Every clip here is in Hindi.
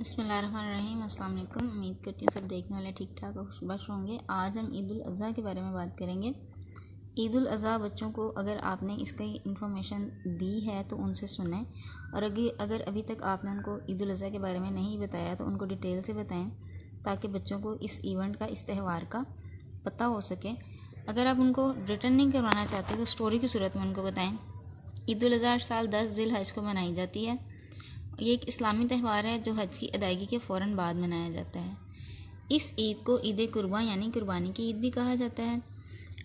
बिस्मिल्लाहिर्रहमानिर्रहीम। अस्सलाम वालेकुम। उम्मीद करती हूँ सब देखने वाले ठीक ठाक और खुशबश होंगे। आज हम ईद उल अज़हा के बारे में बात करेंगे। ईद उल अज़हा बच्चों को अगर आपने इसकी इन्फॉर्मेशन दी है तो उनसे सुनें, और अगर अभी तक आपने उनको ईद उल अज़हा के बारे में नहीं बताया तो उनको डिटेल से बताएं, ताकि बच्चों को इस इवेंट का, इस त्यौहार का पता हो सके। अगर आप उनको रिटर्न नहीं करवाना चाहते तो स्टोरी की सूरत में उनको बताएं। ईद उल अज़हा साल 10 ज़िल-हज को मनाई जाती है। ये एक इस्लामी त्यौहार है जो हज की अदायगी के फ़ौरन बाद मनाया जाता है। इस ईद को ईद कुर्बान यानी कुर्बानी की ईद भी कहा जाता है।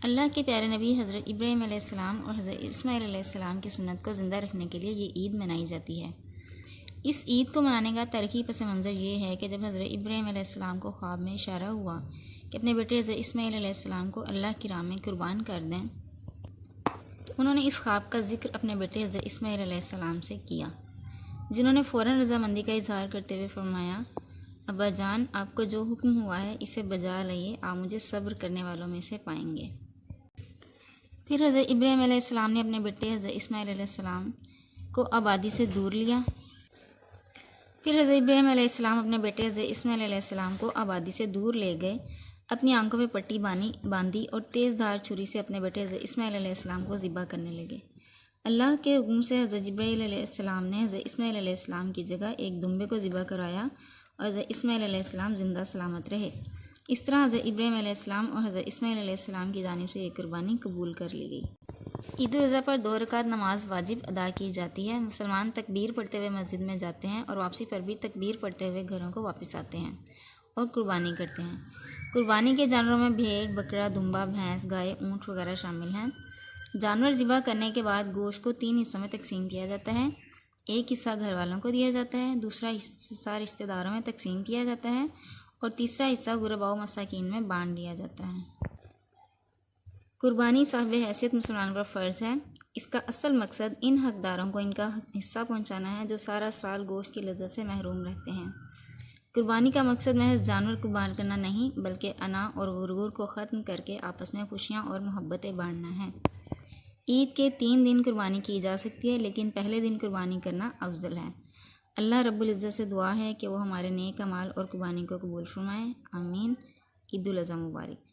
अल्लाह के प्यारे नबी हज़रत इब्राहीम अलैहिस्सलाम और हज़रत इस्माईल अलैहिस्सलाम की सुन्नत को ज़िंदा रखने के लिए ये ईद मनाई जाती है। इस ईद को मनाने का तारीख़ी पस मंज़र ये है कि जब हज़रत इब्राहीम अलैहिस्सलाम को ख्वाब में इशारा हुआ कि अपने बेटे हज़रत इस्माईल अलैहिस्सलाम को अल्लाह की राह में कुर्बान कर दें, तो उन्होंने इस ख्वाब का ज़िक्र अपने बेटे हज़रत इस्माईल अलैहिस्सलाम से किया, जिन्होंने फ़ौरन रज़ामंदी का इजहार करते हुए फरमाया, अब्बा जान, आपको जो हुक्म हुआ है इसे बजा लाइए, आप मुझे सब्र करने वालों में से पाएंगे। फिर हज़रत इब्राहीम अलैहिस्सलाम ने अपने बेटे हज़रत इस्माईल अलैहिस्सलाम को आबादी से दूर लिया। फिर हज़रत इब्राहीम अलैहिस्सलाम अपने बेटे हज़रत इस्माईल अलैहिस्सलाम को आबादी से दूर ले गए, अपनी आंखों में पट्टी बांधी और तेज़ धार छुरी से अपने बेटे हज़रत इस्माईल अलैहिस्सलाम को ज़िबा करने लगे। अल्लाह के हुक्म से हज़रत जिब्राईल अलैहिस्सलाम ने हज़रत इस्माईल अलैहिस्सलाम की जगह एक दुम्बे को ज़िबा कराया और हज़रत इस्माईल अलैहिस्सलाम ज़िंदा सलामत रहे। इस तरह हज़रत इब्राहीम अलैहिस्सलाम और हज़रत इस्माईल अलैहिस्सलाम की जानिब से एक कुर्बानी कबूल कर ली गई। ईद उल अज़हा पर 2 रकात नमाज वाजिब अदा की जाती है। मुसलमान तकबीर पढ़ते हुए मस्जिद में जाते हैं और वापसी पर भी तकबीर पढ़ते हुए घरों को वापस आते हैं और कुर्बानी करते हैं। कुर्बानी के जानवरों में भेड़, बकरा, दुम्बा, भैंस, गाय, ऊँट वगैरह शामिल हैं। जानवर ज़िबा करने के बाद गोश्त को 3 हिस्सों में तकसीम किया जाता है। एक हिस्सा घर वालों को दिया जाता है, दूसरा हिस्सा रिश्तेदारों में तकसीम किया जाता है और तीसरा हिस्सा गुरबा व मसाकीन में बांट दिया जाता है। कुर्बानी साहिब हैसियत मुसलमानों पर फ़र्ज़ है। इसका असल मकसद इन हकदारों को इनका हिस्सा पहुँचाना है जो सारा साल गोश्त की लज़्ज़त से महरूम रहते हैं। कुर्बानी का मकसद महज जानवर कुर्बान करना नहीं, बल्कि अना और गुरूर को ख़त्म करके आपस में खुशियाँ और मोहब्बतें बांटना है। ईद के 3 दिन कुर्बानी की जा सकती है, लेकिन पहले दिन कुर्बानी करना अफजल है। अल्लाह रब्बुल इज़्ज़त से दुआ है कि वो हमारे नेक अमाल और कुर्बानी को कबूल फरमाए। आमीन। ईद उल अज़हा मुबारक।